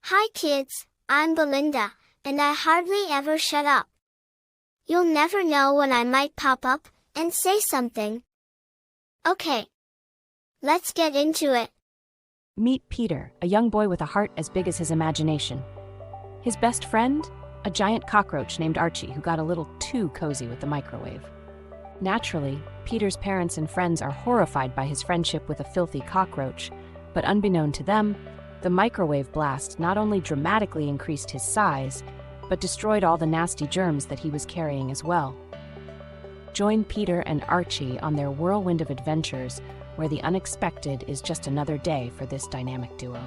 Hi kids, I'm Belinda, and I hardly ever shut up. You'll never know when I might pop up and say something. Okay. Let's get into it. Meet Peter, a young boy with a heart as big as his imagination. His best friend? A giant cockroach named Archie who got a little too cozy with the microwave. Naturally, Peter's parents and friends are horrified by his friendship with a filthy cockroach, but unbeknown to them, the microwave blast not only dramatically increased his size, but destroyed all the nasty germs that he was carrying as well. Join Peter and Archie on their whirlwind of adventures, where the unexpected is just another day for this dynamic duo.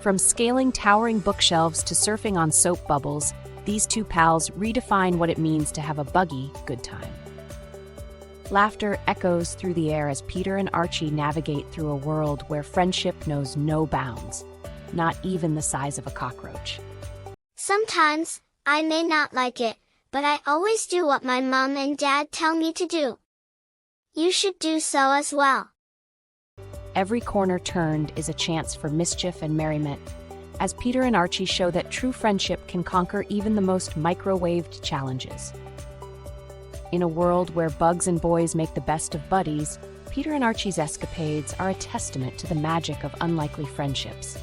From scaling towering bookshelves to surfing on soap bubbles, these two pals redefine what it means to have a buggy good time. Laughter echoes through the air as Peter and Archie navigate through a world where friendship knows no bounds, not even the size of a cockroach. Sometimes, I may not like it, but I always do what my mom and dad tell me to do. You should do so as well. Every corner turned is a chance for mischief and merriment, as Peter and Archie show that true friendship can conquer even the most microwaved challenges. In a world where bugs and boys make the best of buddies, Peter and Archie's escapades are a testament to the magic of unlikely friendships.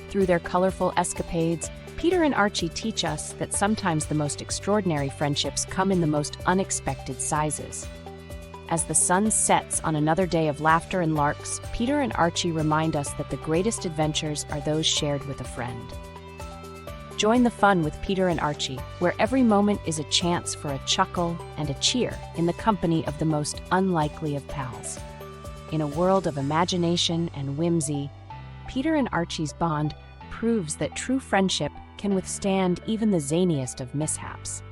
Through their colorful escapades, Peter and Archie teach us that sometimes the most extraordinary friendships come in the most unexpected sizes. As the sun sets on another day of laughter and larks, Peter and Archie remind us that the greatest adventures are those shared with a friend. Join the fun with Peter and Archie, where every moment is a chance for a chuckle and a cheer in the company of the most unlikely of pals. In a world of imagination and whimsy, Peter and Archie's bond proves that true friendship can withstand even the zaniest of mishaps.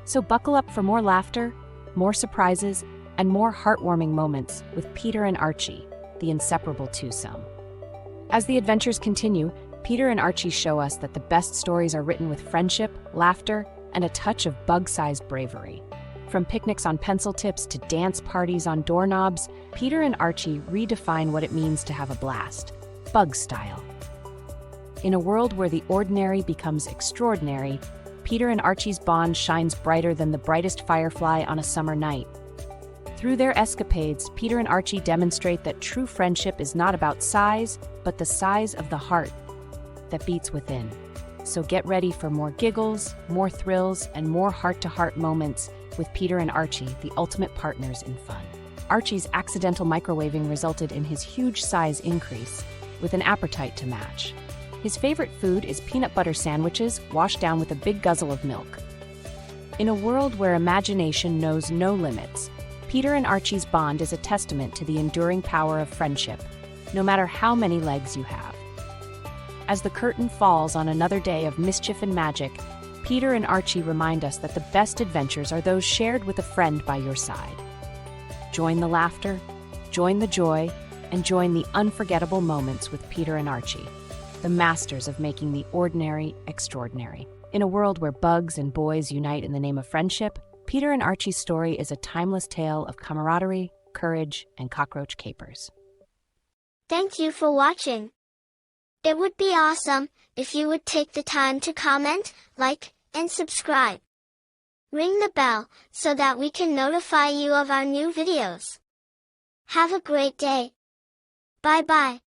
So buckle up for more laughter, more surprises, and more heartwarming moments with Peter and Archie, the inseparable twosome. As the adventures continue, Peter and Archie show us that the best stories are written with friendship, laughter, and a touch of bug-sized bravery. From picnics on pencil tips to dance parties on doorknobs, Peter and Archie redefine what it means to have a blast, bug style. In a world where the ordinary becomes extraordinary, Peter and Archie's bond shines brighter than the brightest firefly on a summer night. Through their escapades, Peter and Archie demonstrate that true friendship is not about size, but the size of the heart that beats within. So get ready for more giggles, more thrills, and more heart-to-heart moments with Peter and Archie, the ultimate partners in fun. Archie's accidental microwaving resulted in his huge size increase, with an appetite to match. His favorite food is peanut butter sandwiches washed down with a big guzzle of milk. In a world where imagination knows no limits, Peter and Archie's bond is a testament to the enduring power of friendship, no matter how many legs you have. As the curtain falls on another day of mischief and magic, Peter and Archie remind us that the best adventures are those shared with a friend by your side. Join the laughter, join the joy, and join the unforgettable moments with Peter and Archie, the masters of making the ordinary extraordinary. In a world where bugs and boys unite in the name of friendship, Peter and Archie's story is a timeless tale of camaraderie, courage, and cockroach capers. Thank you for watching. It would be awesome if you would take the time to comment, like, and subscribe. Ring the bell so that we can notify you of our new videos. Have a great day. Bye-bye.